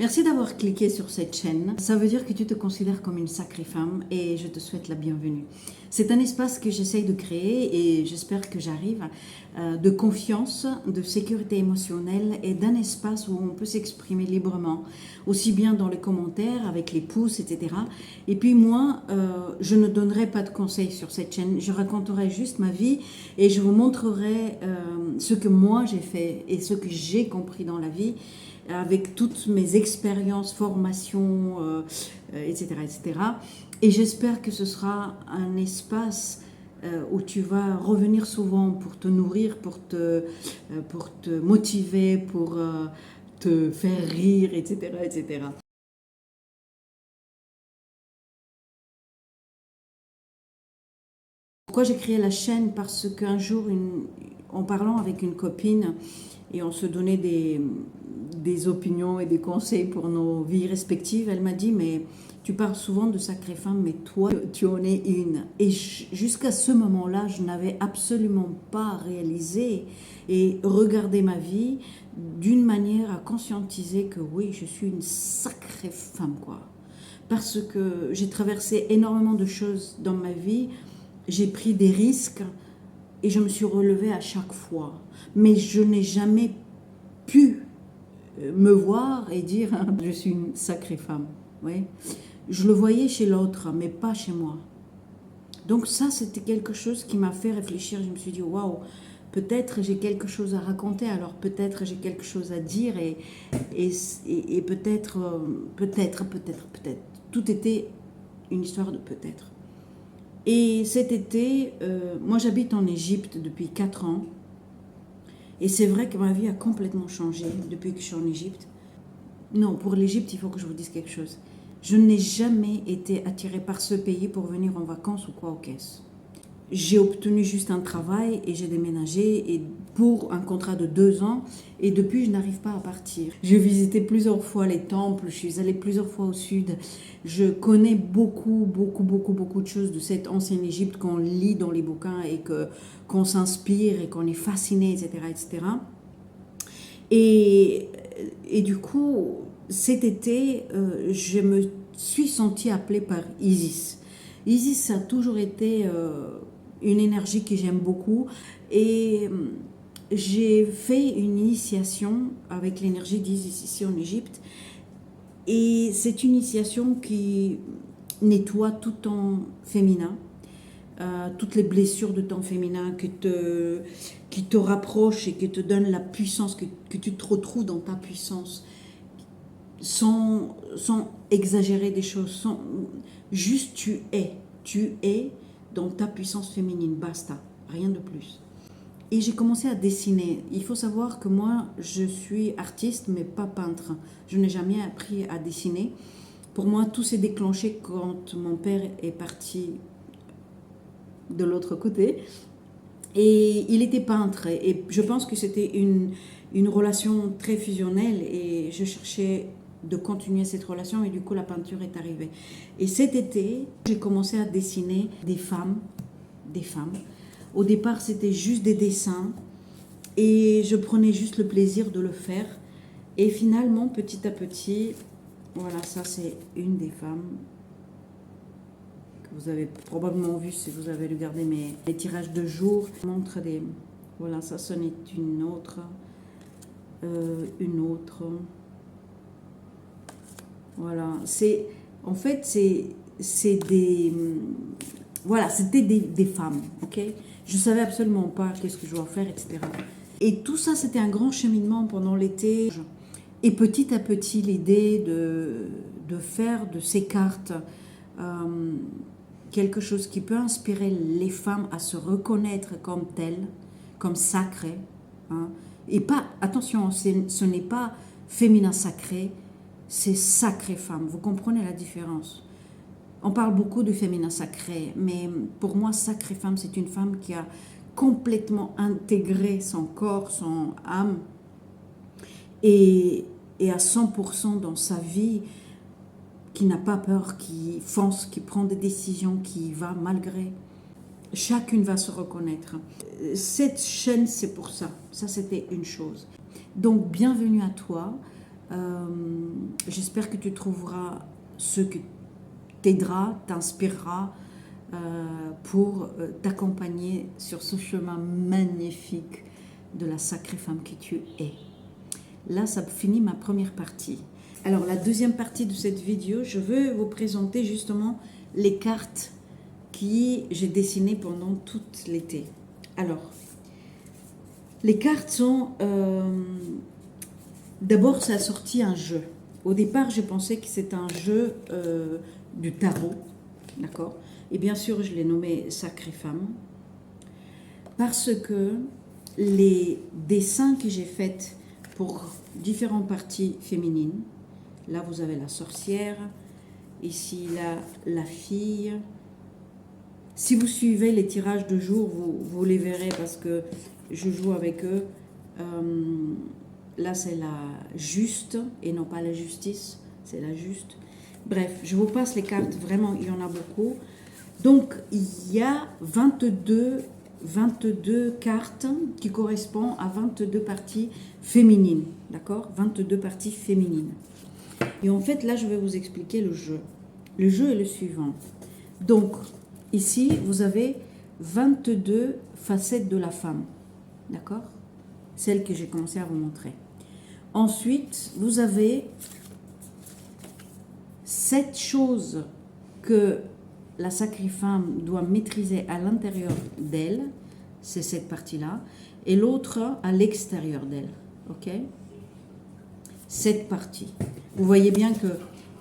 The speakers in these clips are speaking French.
Merci d'avoir cliqué sur cette chaîne. Ça veut dire que tu te considères comme une sacrée femme et je te souhaite la bienvenue. C'est un espace que j'essaye de créer et j'espère que j'arrive, de confiance, de sécurité émotionnelle et d'un espace où on peut s'exprimer librement, aussi bien dans les commentaires, avec les pouces, etc. Et puis moi, je ne donnerai pas de conseils sur cette chaîne, je raconterai juste ma vie et je vous montrerai ce que moi j'ai fait et ce que j'ai compris dans la vie, avec toutes mes expériences, formations, etc., etc. Et j'espère que ce sera un espace où tu vas revenir souvent pour te nourrir, pour te motiver, pour te faire rire, etc., etc. Pourquoi j'ai créé la chaîne? Parce qu'un jour, en parlant avec une copine, et on se donnait des opinions et des conseils pour nos vies respectives, elle m'a dit, mais tu parles souvent de sacrée femme, mais toi, tu en es une. Et jusqu'à ce moment-là, je n'avais absolument pas réalisé et regardé ma vie d'une manière à conscientiser que oui, je suis une sacrée femme, quoi. Parce que j'ai traversé énormément de choses dans ma vie, j'ai pris des risques et je me suis relevée à chaque fois. Mais je n'ai jamais pu me voir et dire je suis une sacrée femme. Oui. Je le voyais chez l'autre, mais pas chez moi. Donc ça, c'était quelque chose qui m'a fait réfléchir. Je me suis dit, waouh, peut-être j'ai quelque chose à raconter, alors peut-être j'ai quelque chose à dire et peut-être, peut-être. Tout était une histoire de peut-être. Et cet été, moi j'habite en Égypte depuis 4 ans. Et c'est vrai que ma vie a complètement changé depuis que je suis en Égypte. Non, pour l'Égypte, il faut que je vous dise quelque chose. Je n'ai jamais été attirée par ce pays pour venir en vacances ou quoi au caisse. J'ai obtenu juste un travail et j'ai déménagé et pour un contrat de 2 ans et depuis je n'arrive pas à partir. J'ai visité plusieurs fois les temples, je suis allée plusieurs fois au sud. Je connais beaucoup de choses de cette ancienne Égypte qu'on lit dans les bouquins et qu'on s'inspire et qu'on est fasciné, etc., etc. Et, et du coup, cet été, je me suis sentie appelée par Isis. Isis, ça a toujours été une énergie que j'aime beaucoup. Et j'ai fait une initiation avec l'énergie d'Isis ici en Égypte. Et c'est une initiation qui nettoie tout ton féminin, toutes les blessures de ton féminin qui te rapprochent et qui te donnent la puissance, que tu te retrouves dans ta puissance, sans exagérer des choses, juste tu es dans ta puissance féminine, basta, rien de plus. Et j'ai commencé à dessiner. Il faut savoir que moi, je suis artiste, mais pas peintre. Je n'ai jamais appris à dessiner. Pour moi, tout s'est déclenché quand mon père est parti de l'autre côté. Et il était peintre. Et je pense que c'était une relation très fusionnelle. Et je cherchais de continuer cette relation. Et du coup, la peinture est arrivée. Et cet été, j'ai commencé à dessiner des femmes. Des femmes. Au départ, c'était juste des dessins et je prenais juste le plaisir de le faire. Et finalement, petit à petit, voilà, ça c'est une des femmes que vous avez probablement vu si vous avez regardé mes tirages de jour. Montre des, voilà, ça c'en est une autre, une autre. Voilà, c'est, en fait, c'est des, voilà, c'était des femmes, ok. Je savais absolument pas qu'est-ce que je dois faire, etc. Et tout ça, c'était un grand cheminement pendant l'été. Et petit à petit, l'idée de faire de ces cartes quelque chose qui peut inspirer les femmes à se reconnaître comme telles, comme sacrées. Hein. Et pas, attention, ce n'est pas féminin sacré, c'est sacrée femme. Vous comprenez la différence? On parle beaucoup du féminin sacré, mais pour moi, sacrée femme, c'est une femme qui a complètement intégré son corps, son âme, et à 100% dans sa vie, qui n'a pas peur, qui fonce, qui prend des décisions, qui va malgré. Chacune va se reconnaître. Cette chaîne, c'est pour ça. Ça, c'était une chose. Donc, bienvenue à toi. j'espère que tu trouveras ce que t'aidera, t'inspirera pour t'accompagner sur ce chemin magnifique de la sacrée femme que tu es. Là, ça finit ma première partie. Alors, la deuxième partie de cette vidéo, je veux vous présenter justement les cartes que j'ai dessinées pendant tout l'été. Alors, les cartes sont... D'abord, ça a sorti un jeu. Au départ, j'ai pensé que c'était un jeu du tarot, d'accord? Et bien sûr, je l'ai nommé Sacrée Femme, parce que les dessins que j'ai faits pour différentes parties féminines, là vous avez la sorcière, ici là la fille. Si vous suivez les tirages de jour, vous les verrez parce que je joue avec eux. Là c'est la juste et non pas la justice, c'est la juste. Bref, je vous passe les cartes, vraiment il y en a beaucoup. Donc il y a 22 cartes qui correspondent à 22 parties féminines, d'accord? 22 parties féminines. Et en fait, là, je vais vous expliquer le jeu. Le jeu est le suivant. Donc, ici, vous avez 22 facettes de la femme, d'accord? Celle que j'ai commencé à vous montrer. Ensuite, vous avez 7 choses que la sacrée femme doit maîtriser à l'intérieur d'elle, c'est cette partie-là, et l'autre à l'extérieur d'elle, ok? Cette partie. Vous voyez bien que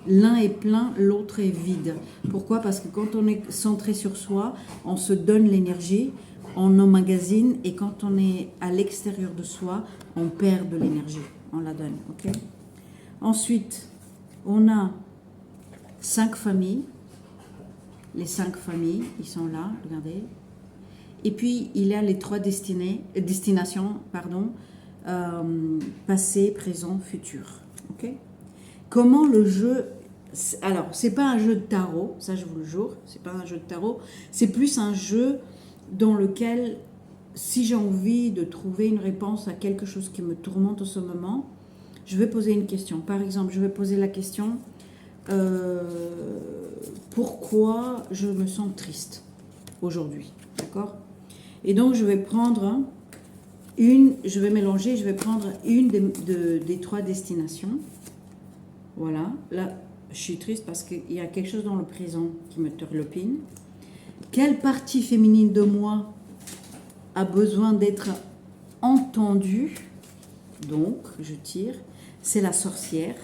l'un est plein, l'autre est vide. Pourquoi? Parce que quand on est centré sur soi, on se donne l'énergie, on emmagasine, et quand on est à l'extérieur de soi, on perd de l'énergie, on la donne, ok? Ensuite, on a 5 familles. Les 5 familles, ils sont là, regardez. Et puis, il y a les 3 destinations, passé, présent, futur. Okay? Comment le jeu... Alors, c'est pas un jeu de tarot, ça je vous le jure, c'est pas un jeu de tarot, c'est plus un jeu dans lequel, si j'ai envie de trouver une réponse à quelque chose qui me tourmente en ce moment, je vais poser une question. Par exemple, je vais poser la question... pourquoi je me sens triste aujourd'hui, d'accord? Et donc je vais prendre je vais mélanger, je vais prendre une des 3 destinations. Voilà, là je suis triste parce qu'il y a quelque chose dans le présent qui me turlupine. Quelle partie féminine de moi a besoin d'être entendue? Donc je tire, c'est la sorcière.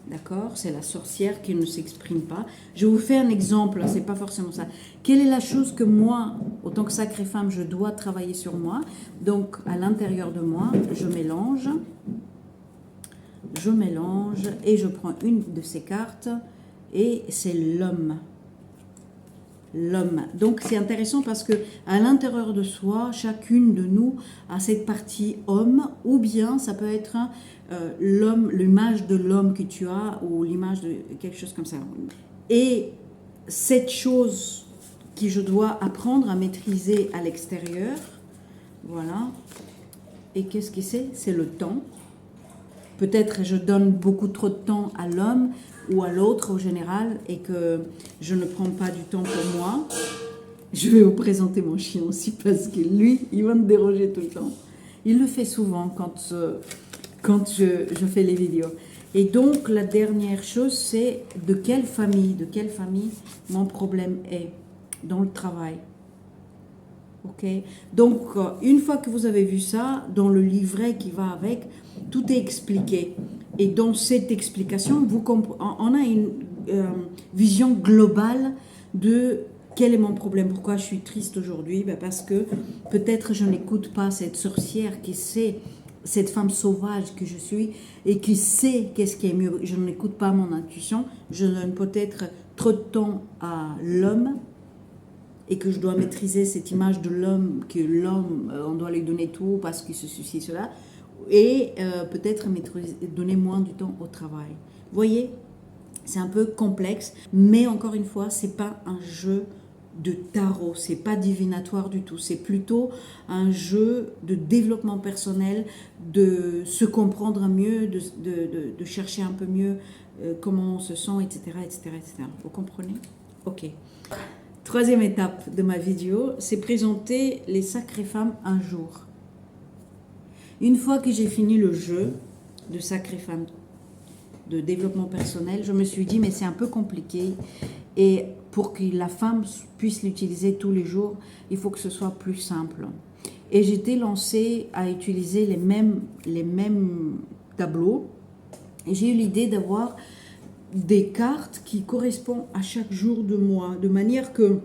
D'accord? C'est la sorcière qui ne s'exprime pas. Je vous fais un exemple, c'est pas forcément ça. Quelle est la chose que moi, autant que sacrée femme, je dois travailler sur moi? Donc, à l'intérieur de moi, je mélange et je prends une de ces cartes et c'est l'homme. L'homme. Donc, c'est intéressant parce que à l'intérieur de soi, chacune de nous a cette partie homme, ou bien ça peut être l'homme, l'image de l'homme que tu as, ou l'image de quelque chose comme ça. Et cette chose que je dois apprendre à maîtriser à l'extérieur, voilà. Et qu'est-ce que c'est? C'est le temps. Peut-être je donne beaucoup trop de temps à l'homme ou à l'autre au général et que je ne prends pas du temps pour moi. Je vais vous présenter mon chien aussi parce que lui, il va me déranger tout le temps. Il le fait souvent quand je fais les vidéos. Et donc, la dernière chose, c'est de quelle famille mon problème est dans le travail. Ok? Donc, une fois que vous avez vu ça, dans le livret qui va avec, tout est expliqué. Et dans cette explication, on a une vision globale de quel est mon problème, pourquoi je suis triste aujourd'hui. Ben parce que peut-être je n'écoute pas cette sorcière qui sait, cette femme sauvage que je suis et qui sait qu'est-ce qui est mieux. Je n'écoute pas mon intuition, je donne peut-être trop de temps à l'homme et que je dois maîtriser cette image de l'homme, que l'homme, on doit lui donner tout parce qu'il se suscite cela, et peut-être donner moins du temps au travail. Vous voyez, c'est un peu complexe, mais encore une fois, c'est pas un jeu de tarot, c'est pas divinatoire du tout, c'est plutôt un jeu de développement personnel, de se comprendre mieux, de chercher un peu mieux comment on se sent, etc., etc., etc. Vous comprenez? Ok. Troisième étape de ma vidéo, c'est présenter les sacrées femmes un jour. Une fois que j'ai fini le jeu de sacrées femmes de développement personnel, je me suis dit mais c'est un peu compliqué et pour que la femme puisse l'utiliser tous les jours, il faut que ce soit plus simple. Et j'étais lancée à utiliser les mêmes tableaux et j'ai eu l'idée d'avoir des cartes qui correspondent à chaque jour de mois, de manière que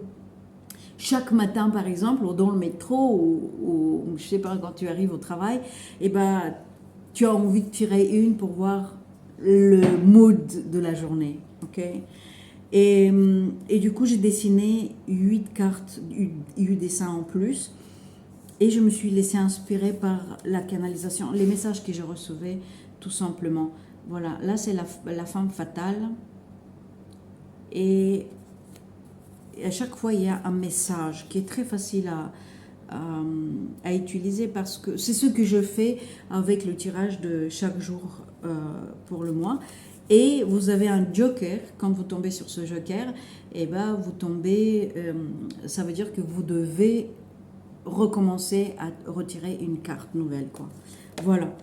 chaque matin, par exemple, ou dans le métro, ou je sais pas, quand tu arrives au travail, eh ben, tu as envie de tirer une pour voir le mood de la journée. Ok. Et du coup, j'ai dessiné 8 cartes, 8 dessins en plus. Et je me suis laissée inspirer par la canalisation, les messages que je recevais, tout simplement. Voilà, là, c'est la femme fatale. Et à chaque fois, il y a un message qui est très facile à utiliser parce que c'est ce que je fais avec le tirage de chaque jour pour le mois. Et vous avez un joker, quand vous tombez sur ce joker, et ben vous tombez, ça veut dire que vous devez recommencer à retirer une carte nouvelle, quoi. Voilà.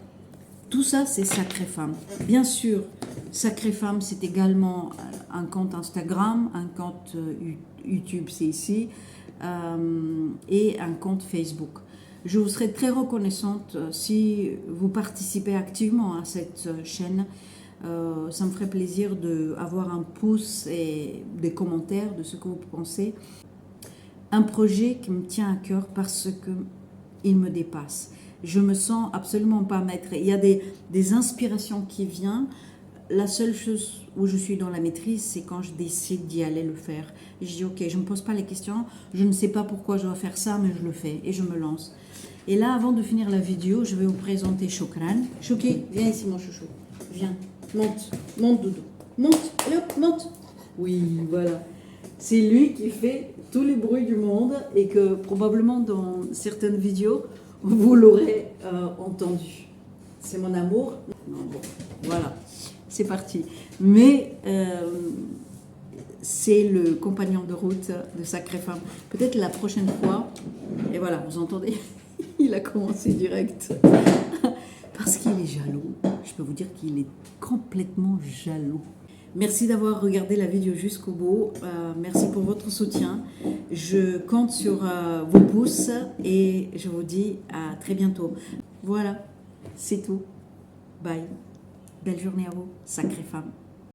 Tout ça, c'est Sacrée Femme. Bien sûr, Sacrée Femme, c'est également un compte Instagram, un compte YouTube, c'est ici, et un compte Facebook. Je vous serais très reconnaissante si vous participez activement à cette chaîne. Ça me ferait plaisir d'avoir un pouce et des commentaires de ce que vous pensez. Un projet qui me tient à cœur parce qu'il me dépasse. Je me sens absolument pas maître. Il y a des inspirations qui viennent. La seule chose où je suis dans la maîtrise, c'est quand je décide d'y aller le faire. Je dis ok, je ne me pose pas les questions, je ne sais pas pourquoi je dois faire ça, mais je le fais et je me lance. Et là, avant de finir la vidéo, je vais vous présenter Chokran. Choki, viens ici mon chouchou. Viens, monte, monte Doudou. Monte, allez hop, monte. Oui, voilà. C'est lui qui fait tous les bruits du monde et que probablement dans certaines vidéos, vous l'aurez entendu. C'est mon amour. Non, bon, voilà, c'est parti. Mais c'est le compagnon de route de Sacrée Femme. Peut-être la prochaine fois, et voilà, vous entendez, il a commencé direct. Parce qu'il est jaloux. Je peux vous dire qu'il est complètement jaloux. Merci d'avoir regardé la vidéo jusqu'au bout. Merci pour votre soutien. Je compte sur vos pouces et je vous dis à très bientôt. Voilà, c'est tout. Bye. Belle journée à vous, Sacrée Femme.